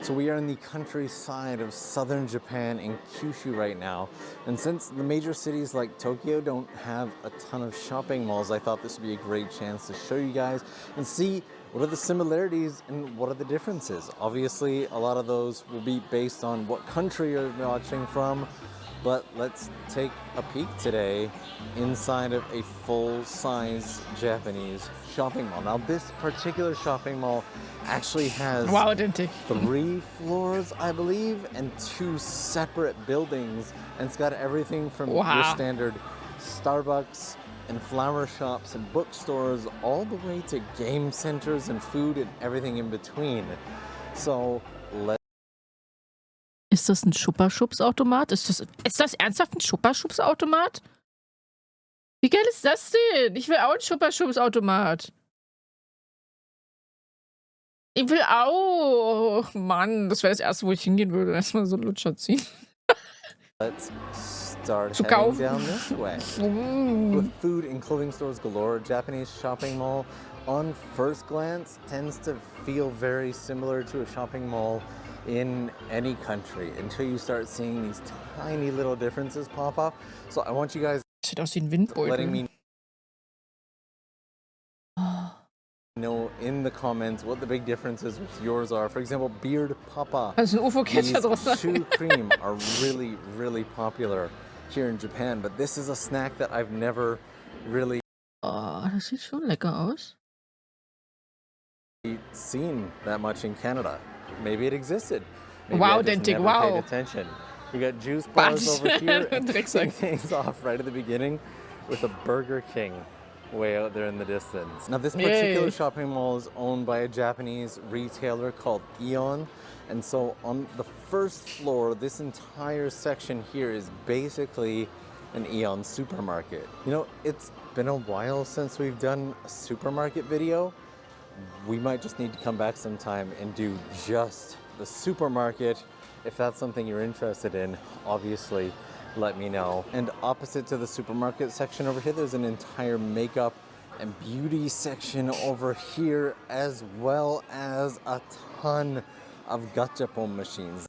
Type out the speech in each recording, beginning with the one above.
So we are in the countryside of southern Japan in Kyushu right now. And since the major cities like Tokyo don't have a ton of shopping malls, I thought this would be a great chance to show you guys and see what are the similarities and what are the differences. Obviously, a lot of those will be based on what country you're watching from, but let's take a peek today inside of a full-size Japanese shopping mall. Now, this particular shopping mall actually has 3 floors, I believe, and 2 separate buildings, and it's got everything from your standard Starbucks and flower shops and bookstores all the way to game centers and food and everything in between. So let's Ist das ein Schupperschubsautomat? Ist das ernsthaft ein Schupperschubsautomat? Wie geil ist das denn? Ich will auch einen Schupperschubsautomat. Ich will auch. Mann, das wäre das erste, wo ich hingehen würde. Erstmal so einen Lutscher ziehen. Let's start Zu heading kaufen. down this way. With food and clothing stores galore, Japanese shopping mall on first glance tends to feel very similar to a shopping mall in any country until you start seeing these tiny little differences pop up. So I want you guys Sieht aus wie ein Windbeutel. letting me know in the comments what the big differences with yours are. For example, Beard Papa. Also ein UFO-Catcher These draus. shoe cream are really, really popular here in Japan, but this is a snack that I've never really Oh, das sieht schon lecker aus. seen that much in Canada. Maybe it existed. Maybe Wow, I just Dentic, never wow. paid attention. We got juice bars over here and Drecksack. kicking things off right at the beginning with a Burger King way out there in the distance. Now this particular Yay. shopping mall is owned by a Japanese retailer called Aeon. And so on the first floor, this entire section here is basically an Aeon supermarket. You know, it's been a while since we've done a supermarket video. We might just need to come back sometime and do just the supermarket. If that's something you're interested in, obviously let me know. And opposite to the supermarket section over here, there's an entire makeup and beauty section over here, as well as a ton of gachapon machines.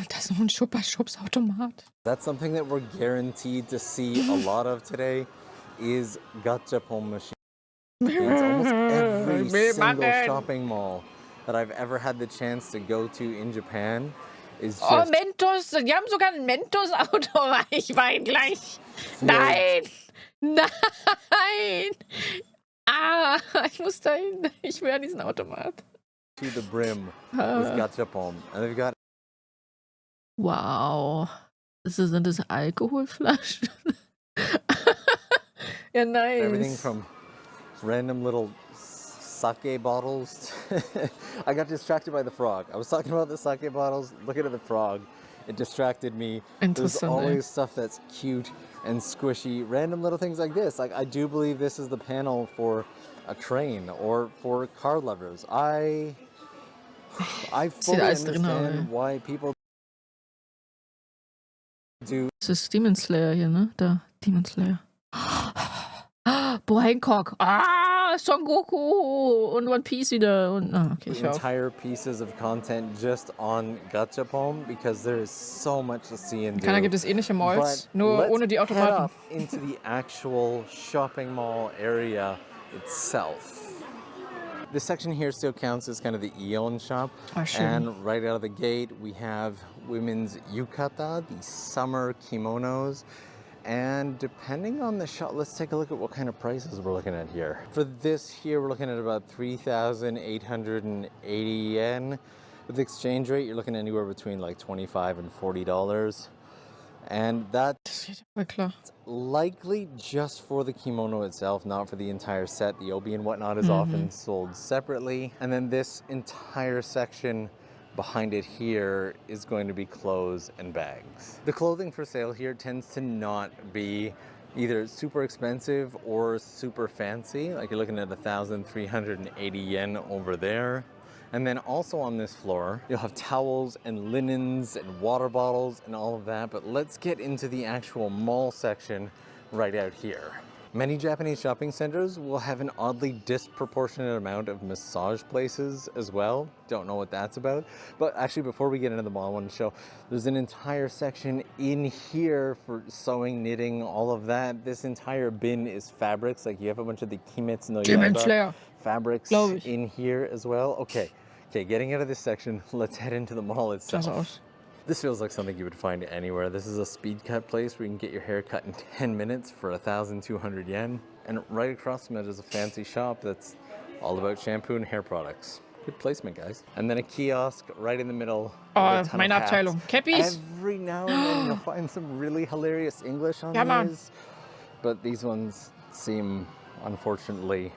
Das ist noch ein Schupperschubsautomat. That's something that we're guaranteed to see a lot of today is gachapon machines. It's almost every single shopping mall that I've ever had the chance to go to in Japan is Oh, just Mentos. Die haben sogar ein Mentos-Auto. Ich weine gleich. Nein. Nein. Ah, ich muss dahin. Ich will an diesen Automat. to the brim with gachapon. And they've got Wow. Sind das Alkoholflaschen? Ja, nice. everything from random little sake bottles. I got distracted by the frog. I was talking about the sake bottles, looking at the frog. It distracted me. There's Interessant, ey. always stuff that's cute and squishy, random little things like this. Like, I do believe this is the panel for a train or for car lovers. I fully alles drin, understand ey. why people do. Das ist Demon Slayer hier, ne? Da, Demon Slayer. Boah, Hancock. Ah, Son Goku und One Piece wieder. Und, okay, ich hör auf. Entire pieces of content just on gachapon because there is so much to see and do. Keiner gibt es ähnliche Malls, But nur let's ohne die head Automaten. up into the actual shopping mall area itself. This section here still counts as kind of the Aeon shop. Ah, schön. And right out of the gate, we have women's yukata, the summer kimonos. And depending on the shop, let's take a look at what kind of prices we're looking at here. For this here, we're looking at about 3,880 yen. With the exchange rate, you're looking anywhere between like $25 and $40. And that's Das geht aber klar. likely just for the kimono itself, not for the entire set. The obi and whatnot is often sold separately. And then this entire section behind it here is going to be clothes and bags. The clothing for sale here tends to not be either super expensive or super fancy. Like, you're looking at 1,380 yen over there. And then also on this floor, you'll have towels and linens and water bottles and all of that. But let's get into the actual mall section right out here. Many Japanese shopping centers will have an oddly disproportionate amount of massage places as well. Don't know what that's about. But actually, before we get into the mall, I want to show there's an entire section in here for sewing, knitting, all of that. This entire bin is fabrics. Like you have a bunch of the Kimetsu no Yaiba fabrics in here as well. Okay, getting out of this section, let's head into the mall itself. This feels like something you would find anywhere. This is a speed cut place where you can get your hair cut in 10 minutes for 1,200 yen. And right across from it is a fancy shop that's all about shampoo and hair products. Good placement, guys. And then a kiosk right in the middle. Oh, meine Abteilung. Cappies. Every now and then you'll find some really hilarious English on these. But these ones seem, unfortunately,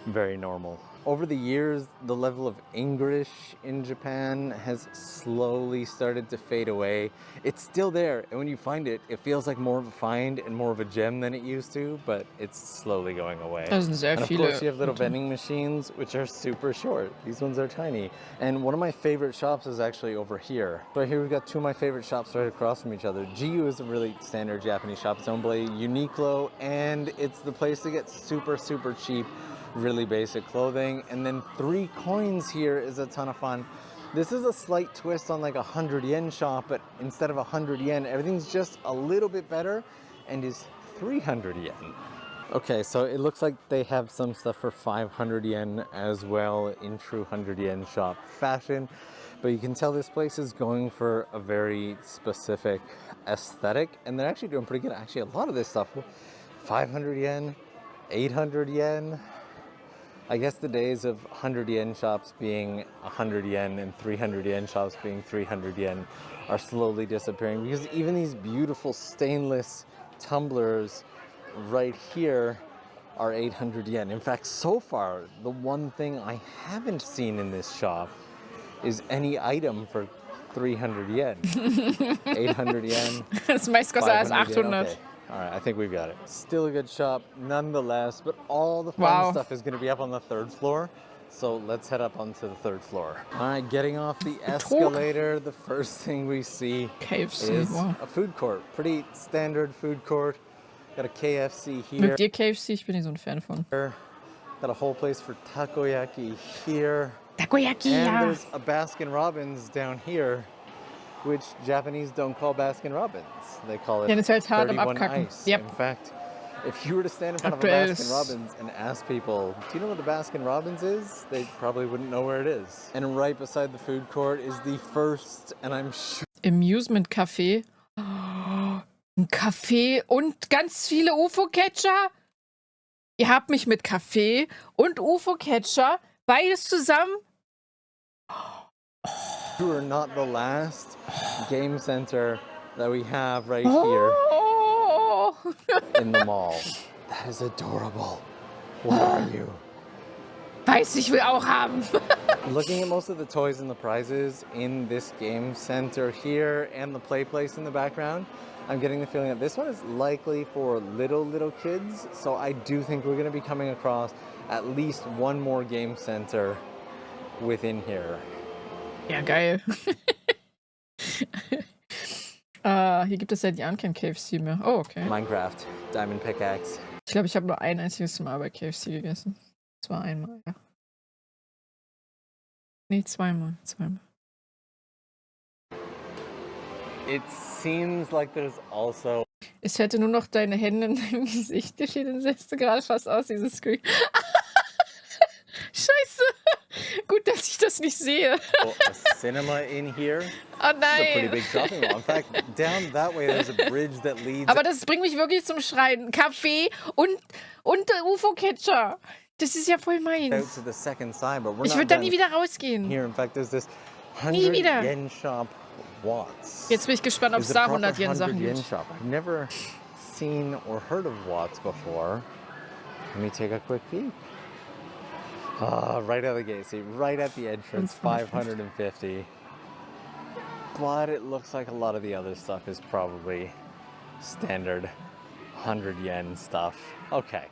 very normal. Over the years, the level of English in Japan has slowly started to fade away. It's still there, and when you find it, it feels like more of a find and more of a gem than it used to, but it's slowly going away. And of course, you have little vending machines, which are super short. These ones are tiny. And one of my favorite shops is actually over here. So here we've got two of my favorite shops right across from each other. GU is a really standard Japanese shop. It's owned by Uniqlo, and it's the place to get super, super cheap, really basic clothing. And then 3 coins here is a ton of fun. This is a slight twist on like a 100 yen shop, but instead of 100 yen, everything's just a little bit better and is 300 yen. Okay, so it looks like they have some stuff for 500 yen as well in true 100 yen shop fashion, but you can tell this place is going for a very specific aesthetic, and they're actually doing pretty good. Actually, a lot of this stuff, 500 yen, 800 yen. I guess the days of 100 yen shops being 100 yen and 300 yen shops being 300 yen are slowly disappearing, because even these beautiful stainless tumblers right here are 800 yen. In fact, so far, the one thing I haven't seen in this shop is any item for 300 yen. 800 yen. Das meist kostet als 800. Okay. All right, I think we've got it. Still a good shop nonetheless, but all the fun stuff is going to be up on the 3rd floor. So let's head up onto the 3rd floor. All right, getting off the escalator, the first thing we see is a food court. Pretty standard food court. Got a KFC here. Mögt ihr KFC? Ich bin nicht so ein Fan von. Got a whole place for takoyaki here. Takoyaki, and there's a Baskin Robbins down here, which Japanese don't call Baskin Robbins. They call it 31 Ice. Yep. In fact, if you were to stand in front of a Baskin Robbins and ask people, do you know what the Baskin Robbins is? They probably wouldn't know where it is. And right beside the food court is the first, and I'm sure... Amusement Café. Oh, ein Kaffee und ganz viele UFO-Catcher. Ihr habt mich mit Kaffee und UFO-Catcher beides zusammen. You are not the last game center that we have right here in the mall. That is adorable. What are you? Weiß, ich will auch haben. Looking at most of the toys and the prizes in this game center here and the play place in the background, I'm getting the feeling that this one is likely for little kids. So I do think we're going to be coming across at least one more game center within here. Ja, geil. Hier gibt es seit Jahren kein KFC mehr. Oh, okay. Minecraft, Diamond Pickaxe. Ich glaube, ich habe nur ein einziges Mal bei KFC gegessen. Das war einmal, ja. Nee, zweimal. It seems like there's also... Ich hätte nur noch deine Hände in deinem Gesicht. Dir sähst du gerade fast aus, dieses Screen. Scheiße. Gut, dass ich das nicht sehe. Oh, a cinema in here. Oh nein. It's a pretty big shopping mall. In fact, down that way there's a bridge that leads... Aber das bringt mich wirklich zum Schreien. Kaffee und UFO-Catcher. Das ist ja voll meins. To the second side, but we're ich würde da nie wieder rausgehen. Here, in fact, there's this 100 yen shop, Watts. Jetzt bin ich gespannt, ob es da 100 Yen Sachen gibt. I've never seen or heard of Watts before. Let me take a quick peek. Right out of the gate, see, right at the entrance, 550. But it looks like a lot of the other stuff is probably standard 100 yen stuff. Okay.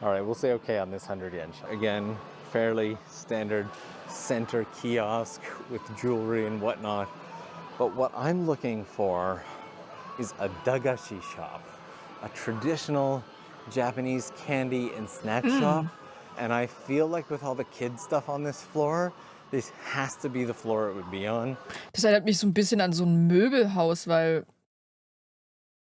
All right, we'll say okay on this 100 yen shop. Again, fairly standard center kiosk with jewelry and whatnot. But what I'm looking for is a dagashi shop, a traditional Japanese candy and snack shop. Mm. And I feel like with all the kids stuff on this floor, this has to be the floor it would be on. Das erinnert mich so ein bisschen an so ein Möbelhaus, weil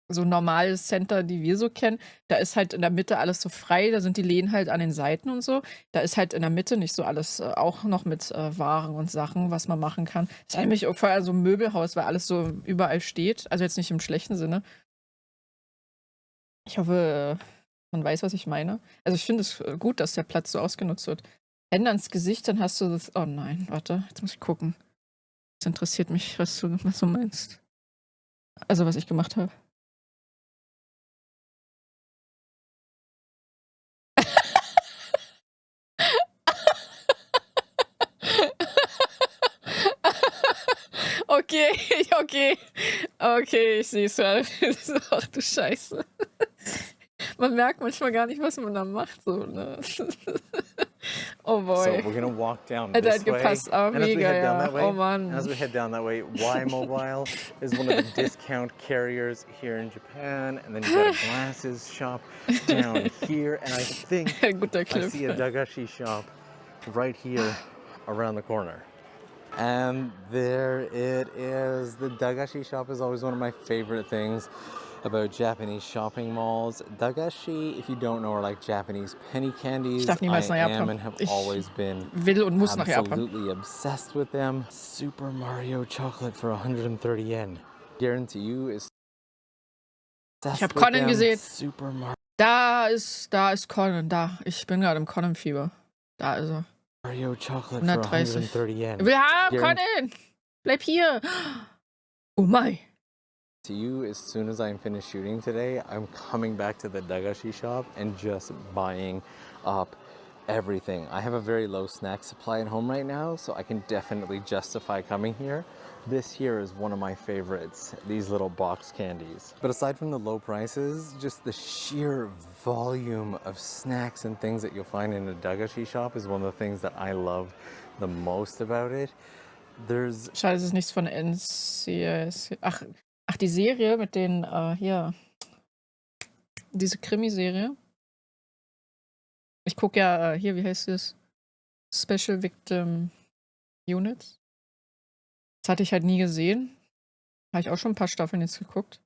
so 'n normales Center, die wir so kennen, da ist halt in der Mitte alles so frei, da sind die Läden halt an den Seiten und so. Da ist halt in der Mitte nicht so alles, auch noch mit, Waren und Sachen, was man machen kann. Das erinnert mich auch voll an so 'n Möbelhaus, weil alles so überall steht. Also, jetzt nicht im schlechten Sinne. Ich hoffe, man weiß, was ich meine. Also, ich finde es, gut, dass der Platz so ausgenutzt wird. Hände ans Gesicht, dann hast du das oh nein, warte, jetzt muss ich gucken. Das interessiert mich, was du meinst. Also, was ich gemacht habe. Okay, okay. Okay, ich sehe es ja. Ach du Scheiße. Man merkt manchmal gar nicht, was man da macht, so, ne? Oh So boy. we're gonna walk down Hätte this halt way. gepasst, aber And as we mega, head down ja. that way, Oh and Mann. as we head down that way, Y Mobile is one of the discount carriers here in Japan. And then you got a glasses shop down here. And I think Guter I Clip. see a dagashi shop right here around the corner. And there it is. The dagashi shop is always one of my favorite things about Japanese shopping malls. Dagashi, if you don't know, are like Japanese penny Ich candies. darf I niemals nach am Japan. and have Ich always been will und muss nach Japan. absolutely obsessed with them. Super Mario chocolate for 130 yen. Guarantee you is Ich habe obsessed with Conan them. gesehen. Super Da ist Conan, da. Ich bin grade im Conan-Fieber. Da ist er. Mario chocolate for 130. 130 yen. Wir haben Guarantee Conan! Bleib hier! Oh mein. to you, as soon as I'm finished shooting today, I'm coming back to the dagashi shop and just buying up everything. I have a very low snack supply at home right now, so I can definitely justify coming here. This here is one of my favorites, these little box candies. But aside from the low prices, just the sheer volume of snacks and things that you'll find in a dagashi shop is one of the things that I love the most about it. There's Schade, es ist nichts von NCIS. Ach, die Serie mit den, hier, diese Krimiserie. Ich gucke ja, hier, wie heißt es? Special Victim Units. Das hatte ich halt nie gesehen. Habe ich auch schon ein paar Staffeln jetzt geguckt.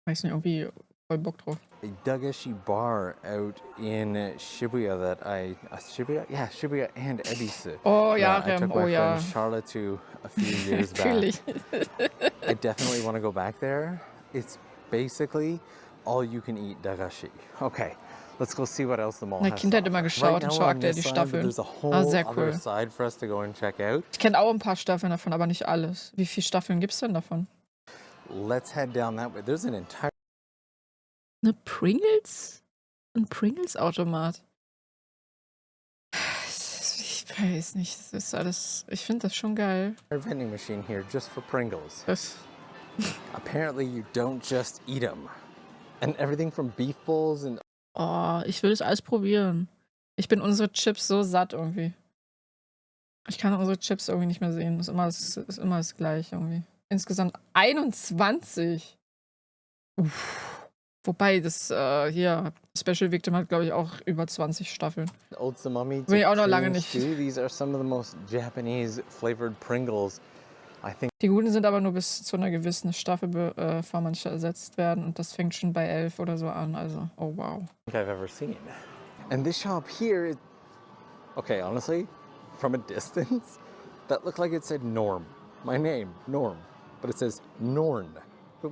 Weiß nicht, irgendwie voll Bock drauf. a dagashi bar out in Shibuya that Shibuya? Yeah, Shibuya and Ebisu. Oh ja, that I took Rem, my oh ja. friend Charlotte to a few years back. Natürlich. I definitely want to go back there. It's basically all you can eat dagashi. Okay, let's go see what else the mall In der has. to Kindheit immer offer. geschaut Right und now schaue we're on aktuell this die side, but Staffeln. there's a whole Ah, sehr other cool. side for us to go and check out. Ich kenne auch ein paar Staffeln davon, aber nicht alles. Wie viele Staffeln gibt's denn davon? Let's head down that way. There's an entire Eine Pringles? Ein Pringles-Automat. Ich weiß nicht, das ist alles. Ich finde das schon geil. vending machine here just for Pringles. Das, Apparently you don't just eat them. And everything from beef bowls and oh, ich will das alles probieren. Ich bin unsere Chips so satt irgendwie. Ich kann unsere Chips irgendwie nicht mehr sehen. Ist immer das Gleiche irgendwie. Insgesamt 21. Uff. Wobei das hier Special Victim hat, glaube ich, auch über 20 Staffeln. Otsumami Will ich auch noch to lange cream nicht. stew. These are some of the most Japanese flavored Pringles I think Die guten sind aber nur bis zu einer gewissen Staffel bevor manche ersetzt werden. Und das fängt schon bei 11 oder so an. Also, oh wow. I've ever seen. And this shop here is, okay, honestly, from a distance, that looked like it said Norm. My name, Norm. But it says Norn. But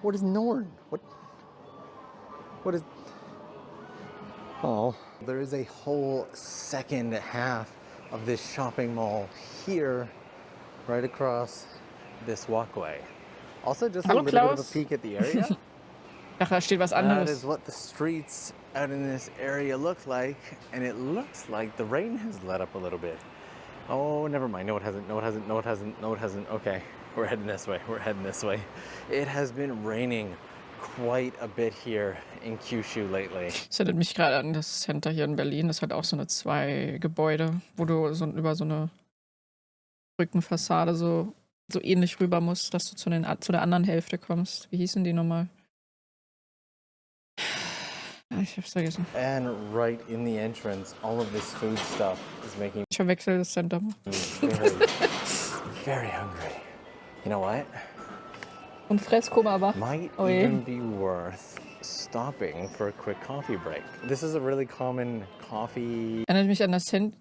what is Norn? What is, oh, there is a whole second half of this shopping mall here, right across this walkway. Also, just Hallo, a little bit of Klaus. a peek at the area. Ach, da steht was That anderes. is what the streets out in this area look like, and it looks like the rain has let up a little bit. Oh, never mind. No, it hasn't. No, it hasn't. No, it hasn't. No, it hasn't. Okay, we're heading this way. We're heading this way. It has been raining quite a bit here in Kyushu lately. Das erinnert mich gerade an das Center hier in Berlin. Das hat auch so eine 2 Gebäude, wo du so über so eine Brückenfassade so ähnlich rüber musst, dass du zu der anderen Hälfte kommst. Wie hießen die nochmal? Ich hab's vergessen. And right in the entrance, all of this food stuff is making Ich verwechsel das Center. me very, very hungry. You know what? Und Fresskoma aber. Might Oh je. even be worth stopping for a quick coffee break. This is a really common coffee. Erinnert mich an das Center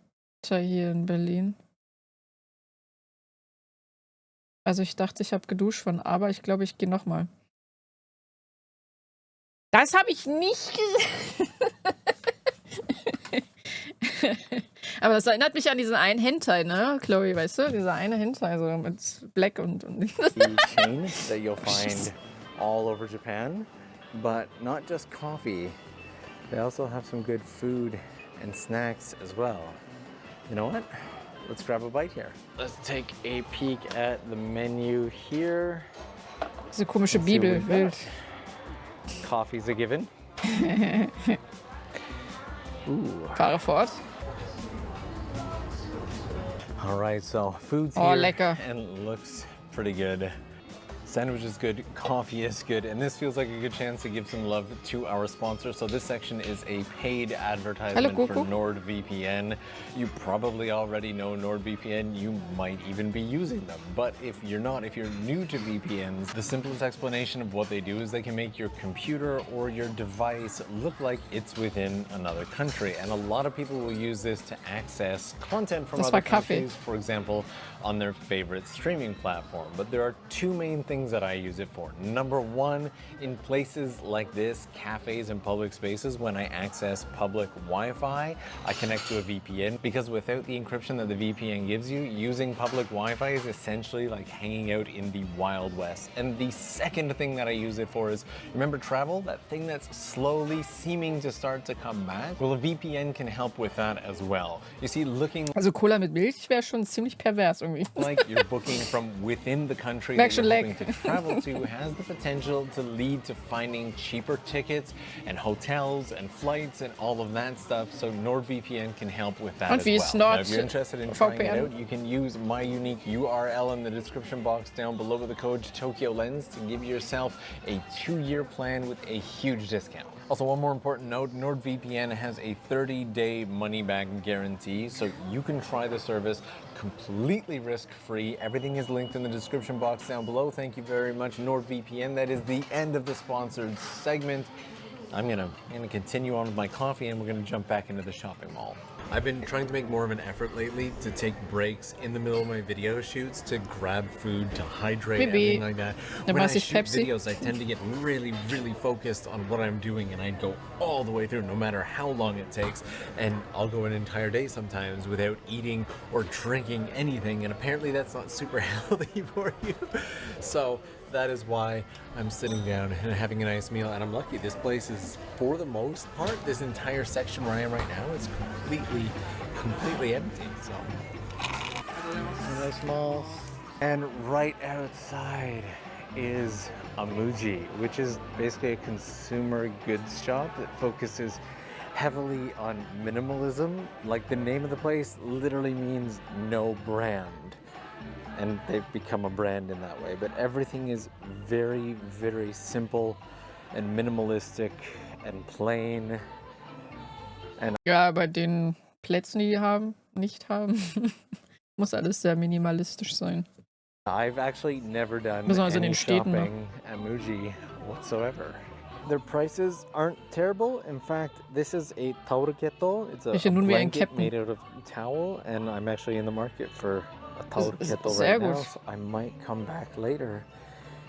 hier in Berlin. Also ich dachte, ich habe geduscht von, aber ich glaube, ich gehe nochmal. Das habe ich nicht gesagt. Aber das erinnert mich an diesen einen Hentai, ne, Chloe, weißt du? Dieser eine Hentai, so mit Black und chain that you'll find all over Japan, but not just coffee. They also have some good food and snacks as well. You know what? Let's grab a bite here. Let's take a peek at the menu here. Diese komische Bibel, wild. Coffee's a given. Ooh. Fahre fort. All right, so food's Oh, here lecker. and looks pretty good. Sandwich is good, coffee is good, and this feels like a good chance to give some love to our sponsor. So this section is a paid advertisement for NordVPN. You probably already know NordVPN. You might even be using them. But if you're not, if you're new to VPNs, the simplest explanation of what they do is they can make your computer or your device look like it's within another country. And a lot of people will use this to access content from other countries, for example, on their favorite streaming platform. But there are two main things that I use it for. Number one, in places like this, cafes and public spaces, when I access public Wi-Fi, I connect to a VPN, because without the encryption that the VPN gives you, using public Wi-Fi is essentially like hanging out in the Wild West. And the second thing that I use it for is, remember travel? That thing that's slowly seeming to start to come back? Well, a VPN can help with that as well. You see, looking Also Cola mit Milch wäre schon ziemlich pervers irgendwie. like you're booking from within the country that you're hoping to travel to has the potential to lead to finding cheaper tickets and hotels and flights and all of that stuff. So NordVPN can help with that as well. Now, if you're interested in trying it out, you can use my unique URL in the description box down below with the code TokyoLens to give yourself a 2-year plan with a huge discount. Also, one more important note, NordVPN has a 30-day money-back guarantee, so you can try the service completely risk-free. Everything is linked in the description box down below. Thank you very much, NordVPN. That is the end of the sponsored segment. I'm gonna continue on with my coffee and we're gonna jump back into the shopping mall. I've been trying to make more of an effort lately to take breaks in the middle of my video shoots to grab food, to hydrate, everything like that. When I shoot videos, I tend to get really, really focused on what I'm doing, and I'd go all the way through, no matter how long it takes. And I'll go an entire day sometimes without eating or drinking anything, and apparently that's not super healthy for you. So that is why I'm sitting down and having a nice meal, and I'm lucky this place is, for the most part, this entire section where I am right now is completely empty. So nice mall. And right outside is a Muji, which is basically a consumer goods shop that focuses heavily on minimalism. Like, the name of the place literally means no brand. And they've become a brand in that way. But everything is very, very simple and minimalistic and plain. And ja, bei den Plätzen, die nicht haben, muss alles sehr minimalistisch sein. I've actually never done any shopping at Muji whatsoever. Their prices aren't terrible. In fact, this is a taoruketo. It's a blanket made out of towel, and I'm actually in the market for a taoruketo right now, so I might come back later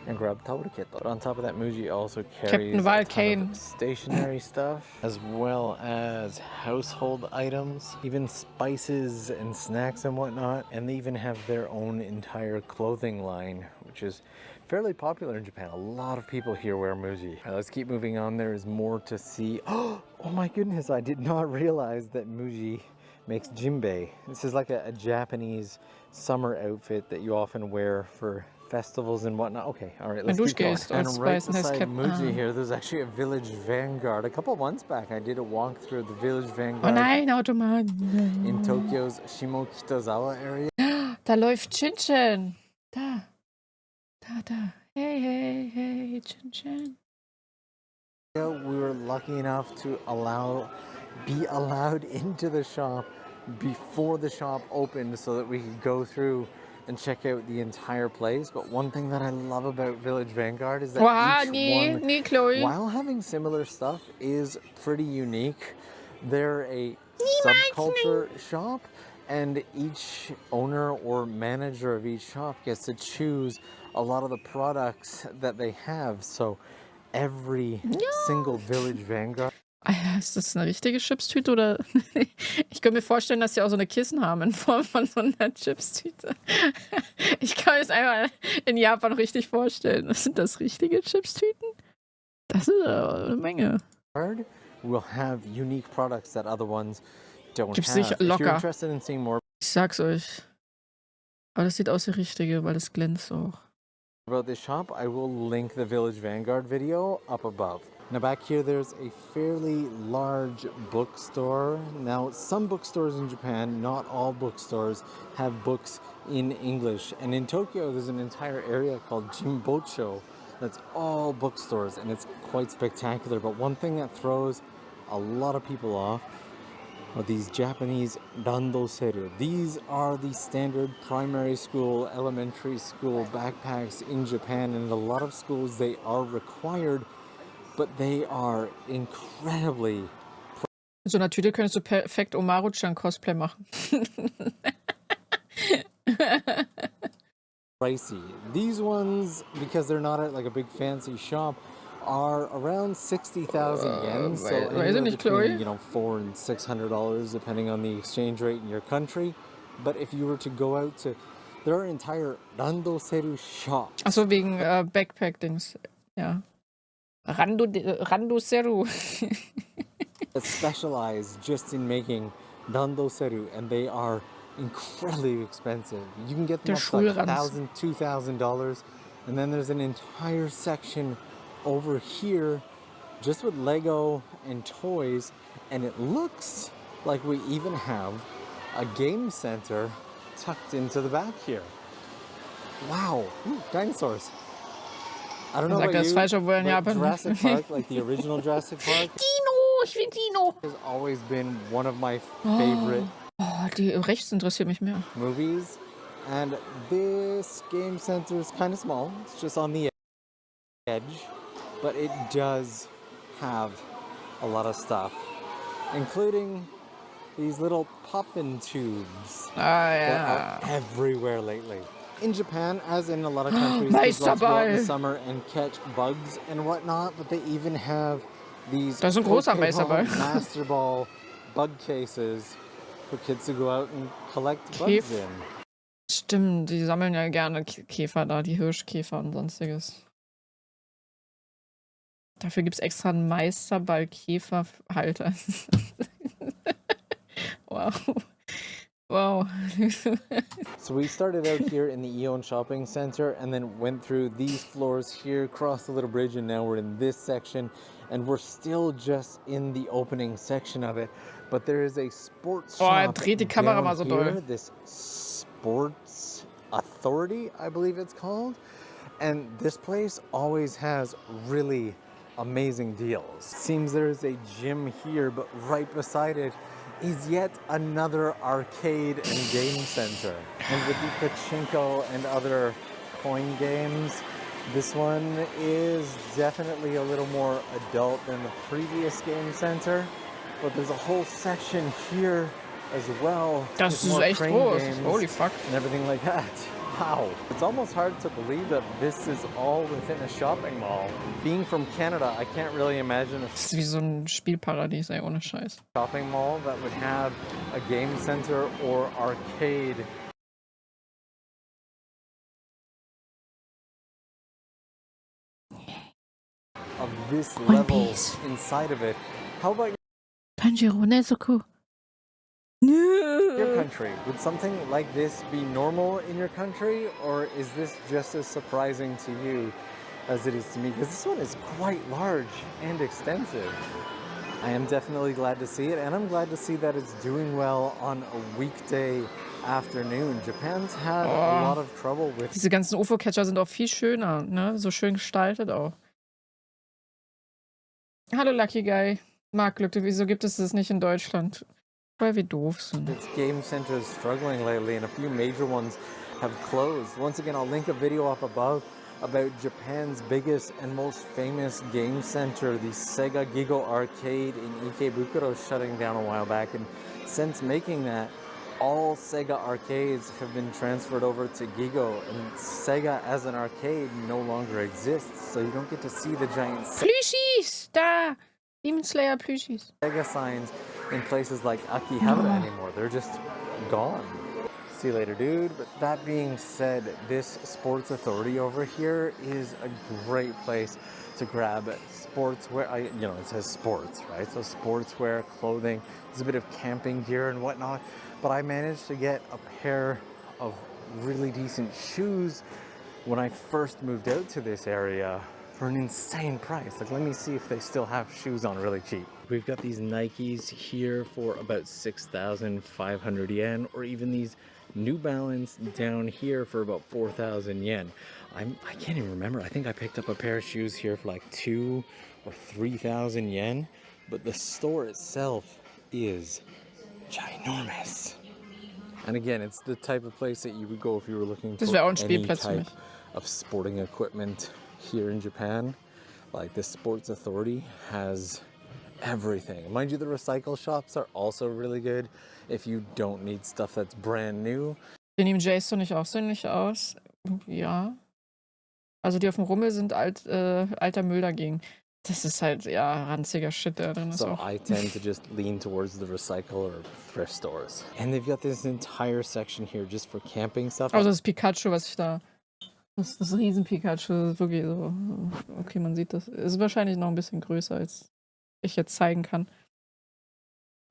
and grab taoruketo. But on top of that, Muji also carries a ton of stationery stuff, as well as household items, even spices and snacks and whatnot. And they even have their own entire clothing line, which is fairly popular in Japan. A lot of people here wear Muji. Right, let's keep moving on. There is more to see. Oh my goodness, I did not realize that Muji makes jimbei. This is like a Japanese summer outfit that you often wear for festivals and whatnot. Okay, all right, let's keep going. And right beside Muji here, there's actually a Village Vanguard. A couple months back, I did a walk through the Village Vanguard. Oh nein, Automat. In Tokyo's Shimokitazawa area. Da läuft Chin-Chin. Da. Hey, hey, hey, Chin-Chin. We were lucky enough to be allowed into the shop before the shop opened so that we could go through and check out the entire place. But one thing that I love about Village Vanguard is that Oha, each nee, one, nee, Chloe. while having similar stuff, is pretty unique. They're a Niemals, subculture shop, and each owner or manager of each shop gets to choose a lot of the products that they have. So every single Village Vanguard. Ist das eine richtige Chipstüte oder? Ich könnte mir vorstellen, dass sie auch so eine Kissen haben in Form von so einer Chipstüte. Ich kann mir das einmal in Japan richtig vorstellen. Sind das richtige Chipstüten? Das ist eine Menge. Will have unique products that other ones don't Gibt's have. nicht If you're locker. interested in seeing more Ich sag's euch. Aber das sieht aus wie richtige, weil das glänzt auch. about this shop, I will link the Village Vanguard video up above. Now back here there's a fairly large bookstore. Now some bookstores in Japan, not all bookstores, have books in English. And in Tokyo there's an entire area called Jimbocho that's all bookstores, and it's quite spectacular. But one thing that throws a lot of people off are these Japanese randoseru. These are the standard primary school, elementary school backpacks in Japan, and in a lot of schools they are required, but they are incredibly In so einer Tüte könntest du perfekt Omaru-chan Cosplay machen. pricey. These ones, because they're not at like a big fancy shop, are around 60,000 yen, so weiß ich anywhere nicht, Chloe. between $400 and $600 depending on the exchange rate in your country. But if you were to go out to, there are entire randoseru shops. Achso, wegen Backpack-Dings. Ja. Randoseru. That specialize just in making randoseru, and they are incredibly expensive. You can get them Der up to like Schulranz. $1,000, $2,000, and then there's an entire section over here just with Lego and toys, and it looks like we even have a game center tucked into the back here. Wow, ooh, dinosaurs. I don't know Sagt about das you, falsch, obwohl er in but Japan Jurassic Park, like the original Jurassic Park, Dino! Ich will Dino! has always been one of my favorite Oh, die rechts interessiert mich mehr. movies. And this game center is kind of small. It's just on the edge, but it does have a lot of stuff, including these little poppin' tubes Ah, that ja. are everywhere lately. In Japan, as in a lot of countries, kids love to go out in the Meisterball. summer and catch bugs and whatnot, but they even have these Das ist ein großer Pokeball, Meisterball. Master Ball bug cases for kids to go out and collect bugs in. Stimmt, die sammeln ja gerne Käfer da, die Hirschkäfer und sonstiges. Dafür gibt es extra einen Meisterball-Käferhalter. Wow. Wow. So we started out here in the Ion Shopping Center and then went through these floors here, crossed the little bridge, and now we're in this section. And we're still just in the opening section of it. But there is a sports shop dreht die Kamera down mal so here, doll. this Sports Authority, I believe it's called. And this place always has really amazing deals. Seems there's a gym here, but right beside it is yet another arcade and game center. And with the pachinko and other coin games, this one is definitely a little more adult than the previous game center. But there's a whole section here as well. Das with ist more echt crane groß. games Holy fuck. and everything like that. Wow. It's almost hard to believe that this is all within a shopping mall. Being from Canada, I can't really imagine a Das ist wie so ein Spielparadies, ey, ohne Scheiß. shopping mall that would have a game center or arcade of this One level Piece. inside of it. How about Tanjiro Nezuko. your country? Would something like this be normal in your country, or is this just as surprising to you as it is to me? Because this one is quite large and extensive. I am definitely glad to see it, and I'm glad to see that it's doing well on a weekday afternoon. Japan's had a lot of trouble with Diese ganzen UFO-Catcher sind auch viel schöner, ne? So schön gestaltet auch. Hallo Lucky Guy. Marktlücke, wieso gibt es das nicht in Deutschland? Weil wir doof sind. Its game center is struggling lately, and a few major ones have closed. Once again, I'll link a video up above about Japan's biggest and most famous game center, the Sega Gigo Arcade in Ikebukuro, shutting down a while back. And since making that, all Sega arcades have been transferred over to Gigo, and Sega as an arcade no longer exists, so you don't get to see the giant Plüschis! Da! Demon Slayer Plüschis. Sega signs in places like Akihabara anymore. They're just gone. See you later, dude. But that being said, this Sports Authority over here is a great place to grab sportswear. It says sports, right? So sportswear, clothing, there's a bit of camping gear and whatnot. But I managed to get a pair of really decent shoes when I first moved out to this area for an insane price. Like, let me see if they still have shoes on really cheap. We've got these Nikes here for about 6,500 yen, or even these New Balance down here for about 4,000 yen. I can't even remember. I think I picked up a pair of shoes here for like 2,000 or 3,000 yen, but the store itself is ginormous. And again, it's the type of place that you would go if you were looking for any type of sporting equipment here in Japan. Like, the Sports Authority has everything. Mind you, the recycle shops are also really good if you don't need stuff that's brand new. Sehen die im JSON nicht auch so ähnlich aus? Ja. Also die auf dem Rummel sind alter Müll dagegen. Das ist halt, ja, ranziger Shit, der drin ist So auch. I tend to just lean towards the recycle or thrift stores. And they've got this entire section here just for camping stuff. Also das Pikachu, was ich da... Das Riesen-Pikachu ist wirklich so... Okay, man sieht das. Ist wahrscheinlich noch ein bisschen größer, als ich jetzt zeigen kann.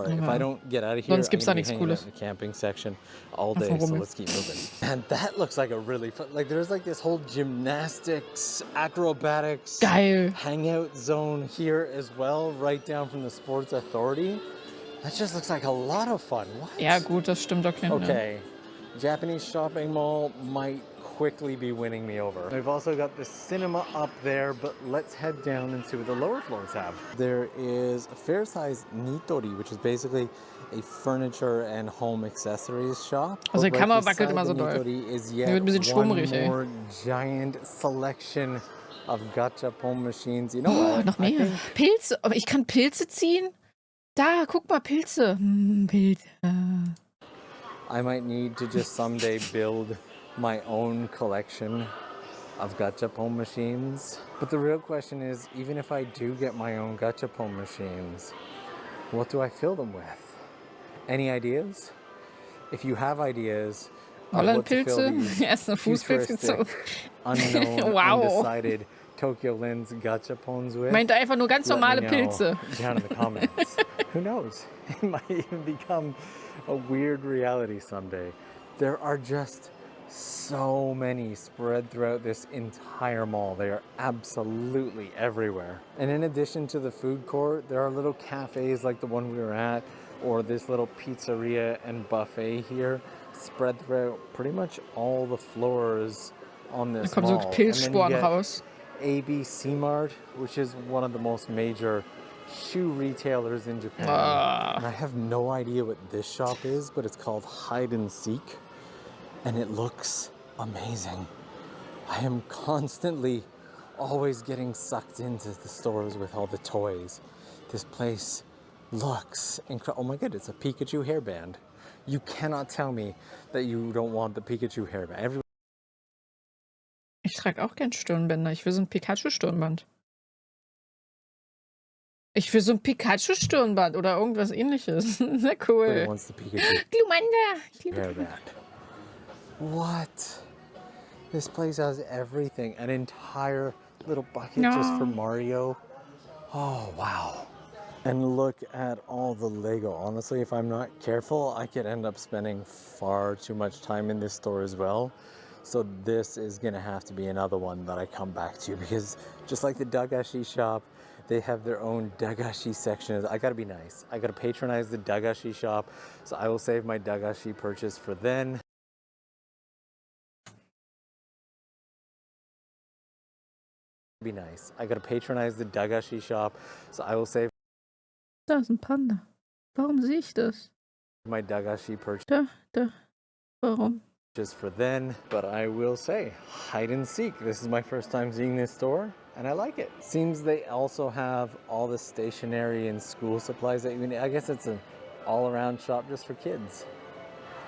If I don't get out of here, Sonst gibt's da I'm nichts hanging out Cooles. in the camping section all day, so let's keep moving. And that looks like a really fun, like, there's like this whole gymnastics, acrobatics, Geil. hangout zone here as well, right down from the Sports Authority. That just looks like a lot of fun. What? Ja gut, das stimmt okay. Okay, Japanese shopping mall might quickly be winning me over. We've also got the cinema up there, but let's head down and see what the lower floors have. There is a fair-sized Nitori, which is basically a furniture and home accessories shop. Also die Kamera wackelt immer so doll. Nitori is Die wird yet ein bisschen one schwummrig, ey. more giant selection of gachapon machines. You know what? Noch mehr. Pilze. Aber ich kann Pilze ziehen? Da, guck mal, Pilze. Pilze. I might need to just someday build my own collection of gachapon machines. But the real question is, even if I do get my own gachapon machines, what do I fill them with? Any ideas? If you have ideas of what to fill these Erst eine Fußpilz gezogen. unknown, Wow. undecided Tokyo Lens gachapons with, Meint einfach nur ganz normale Pilze. down in the comments. Who knows? It might even become a weird reality someday. There are just so many spread throughout this entire mall. They are absolutely everywhere. And in addition to the food court, there are little cafes like the one we were at, or this little pizzeria and buffet here, spread throughout pretty much all the floors on this Da kommen so mall. Pilzsporen raus. ABC Mart, which is one of the most major shoe retailers in Japan. And I have no idea what this shop is, but it's called Hide and Seek, and it looks amazing. I am constantly always getting sucked into the stores with all the toys. This place looks incredible. Oh my god, it's a Pikachu hairband. You cannot tell me that you don't want the Pikachu hairband. Ich trage auch gern Stirnbänder. Ich will so ein Pikachu-Stirnband. Ich will so ein Pikachu-Stirnband oder irgendwas ähnliches. Sehr cool. Glumanda. Ich liebe hairband. What? This place has everything. An entire little bucket just for Mario. Oh, wow. And look at all the Lego. Honestly, if I'm not careful, I could end up spending far too much time in this store as well. So this is gonna have to be another one that I come back to, because just like the Dagashi shop, they have their own Dagashi section. I gotta be nice. I gotta patronize the Dagashi shop. So I will save my Dagashi purchase for then. be nice. I gotta patronize the Dagashi shop, so I will save Da ist ein Panda. Warum sehe ich das? my Dagashi purchase Da. Warum? just for then, but I will say, hide and seek. This is my first time seeing this store, and I like it. Seems they also have all the stationery and school supplies that you need. I guess it's an all-around shop just for kids.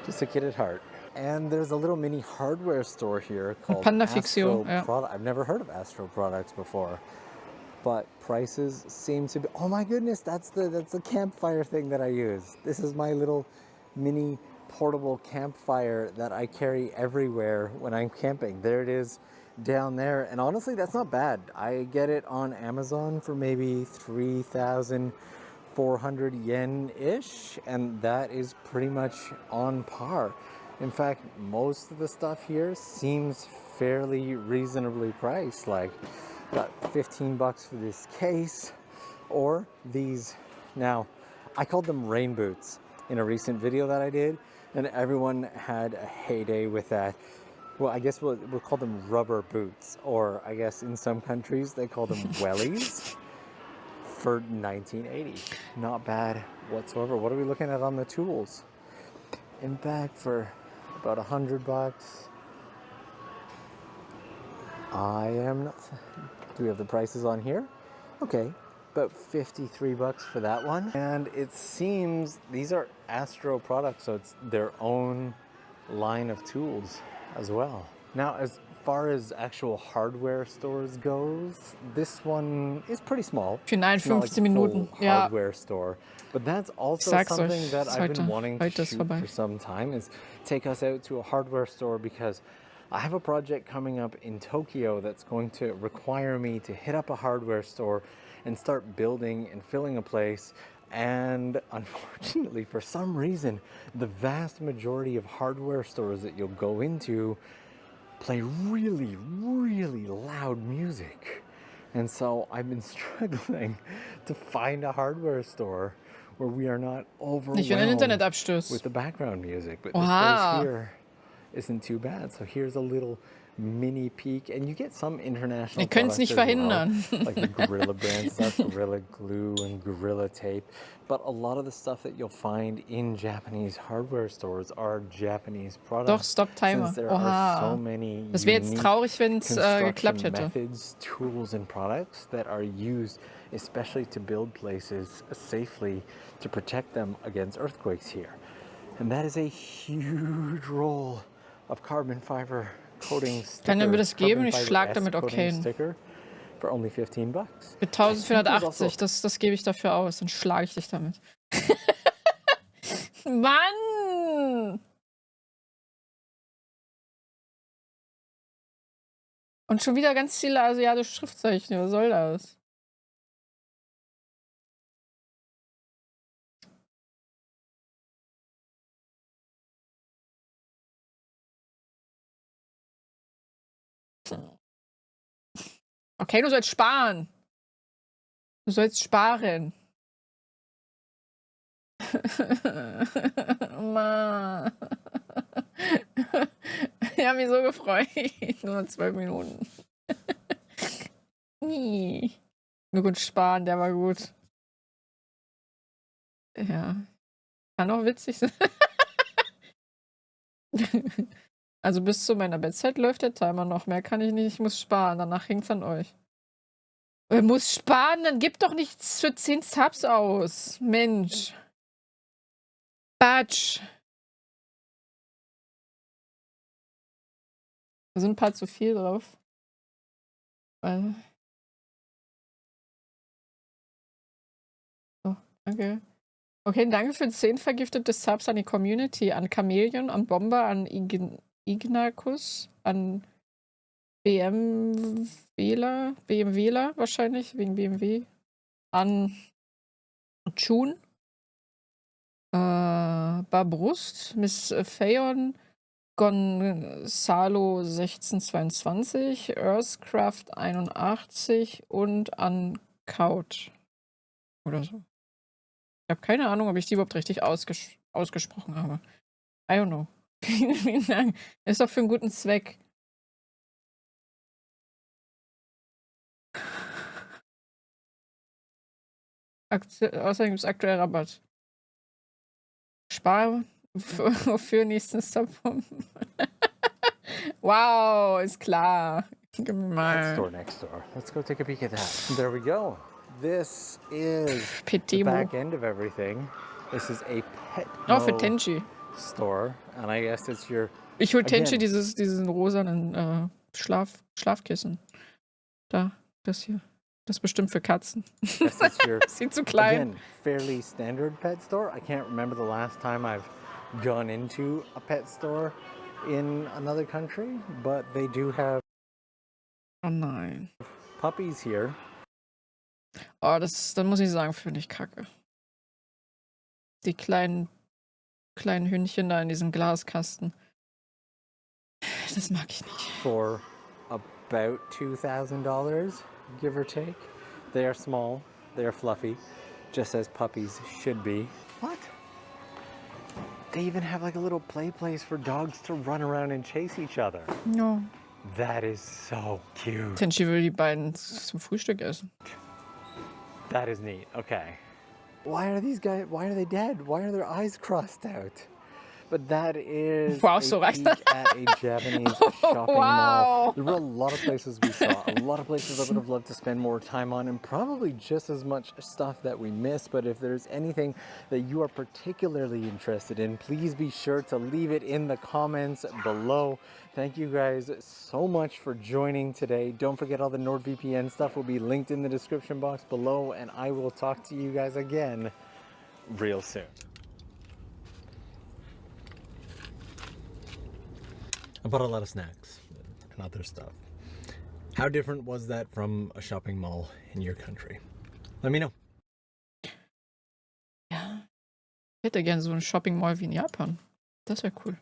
Just a kid at heart. And there's a little mini hardware store here called Panda-Fixio, Astro ja. Product. I've never heard of Astro Products before, but prices seem to be. Oh my goodness, that's the campfire thing that I use. This is my little mini portable campfire that I carry everywhere when I'm camping. There it is down there, and honestly, that's not bad. I get it on Amazon for maybe 3,400 yen-ish, and that is pretty much on par. In fact, most of the stuff here seems fairly reasonably priced. Like, got 15 bucks for this case, or these. Now, I called them rain boots in a recent video that I did, and everyone had a heyday with that. Well, I guess we'll call them rubber boots, or I guess in some countries they call them wellies for 1980. Not bad whatsoever. What are we looking at on the tools? In fact, for about 100 bucks. I am not. Do we have the prices on here? Okay, about 53 bucks for that one. And it seems these are Astro products, so it's their own line of tools as well. Now, as far as actual hardware stores goes, this one is pretty small. Für It's not like 59 a Minuten. full Ja, hardware store, but that's ich also sag's something euch. that Ist I've been wanting to heute ist shoot vorbei. for some time, is take us out to a hardware store, because I have a project coming up in Tokyo that's going to require me to hit up a hardware store and start building and filling a place. And unfortunately, for some reason, the vast majority of hardware stores that you'll go into play really, really loud music. And so I've been struggling to find a hardware store where we are not Nicht, wenn ein overwhelmed Internetabsturz. with the background music. But this place Oha. here isn't too bad. So here's a little mini peek, and you get some international Ihr könnt's products nicht as well, verhindern. like the Gorilla brand stuff, Gorilla Glue and Gorilla Tape. But a lot of the stuff that you'll find in Japanese hardware stores are Japanese Doch, products. Stop Timer. Since there are so Oha. many Das wäre jetzt unique traurig, wenn's geklappt construction hätte. methods, tools, and products that are used especially to build places safely to protect them against earthquakes here. And that is a huge roll of carbon fiber coating sticker. Kann er mir das geben? Carbon Ich fiber schlag damit coating okay. sticker for only 15 bucks. Für 1480, das gebe ich dafür aus. Dann schlage ich dich damit. Mann! Und schon wieder ganz viele asiatische Schriftzeichen. Was soll das? Okay, du sollst sparen. Du sollst sparen. Mann. Ich habe mich so gefreut. Nur 12 Minuten. Nur gut sparen, der war gut. Ja. Kann auch witzig sein. Also bis zu meiner Bettzeit läuft der Timer noch. Mehr kann ich nicht. Ich muss sparen. Danach hängt's an euch. Ich muss sparen, dann gib doch nichts für 10 Subs aus. Mensch. Batsch. Da sind ein paar zu viel drauf. So, danke. Okay, danke für 10 vergiftete Subs an die Community. An Chameleon, an Bomber, an Ignacus, an BMWler wahrscheinlich, wegen BMW. An Chun. Barbrust, Miss Phaon, Gonzalo 1622, Earthcraft 81 und an Kaut. Oder so. Ich habe keine Ahnung, ob ich die überhaupt richtig ausgesprochen habe. I don't know. Vielen Dank. Ist doch für einen guten Zweck. Außerdem gibt es aktuell Rabatt. Spar für nächsten Stop. Wow, ist klar. Gib mir Pet mal. store next door. Let's go take a peek at that. There we go. This is the Petemo. back end of everything. This is a Oh, für Petmo Tenchi. store, and I guess it's your. Ich hol Tenchi Again. diesen rosanen Schlafkissen. Da, das hier. Das ist bestimmt für Katzen. Guess it's your. Sieht zu klein. Again, fairly standard pet store. I can't remember the last time I've gone into a pet store in another country, but they do have Oh nein. puppies here. Oh, dann muss ich sagen, finde ich kacke. Die kleinen Hündchen da in diesem Glaskasten. Das mag ich nicht. For about $2,000, give or take. They are small, they are fluffy, just as puppies should be. What? They even have like a little play place for dogs to run around and chase each other. Ja. That is so cute. Tenchi will die beiden zum Frühstück essen. That is neat. Okay. Why are they dead? Why are their eyes crossed out? But that is Wow, a so reicht peek at a Japanese shopping Wow. mall. There were a lot of places we saw, a lot of places I would have loved to spend more time on, and probably just as much stuff that we missed. But if there's anything that you are particularly interested in, please be sure to leave it in the comments below. Thank you guys so much for joining today. Don't forget all the NordVPN stuff will be linked in the description box below, and I will talk to you guys again real soon. I bought a lot of snacks and other stuff. How different was that from a shopping mall in your country? Let me know. Ja. Ich hätte gerne so eine Shopping Mall wie in Japan. Das wäre cool.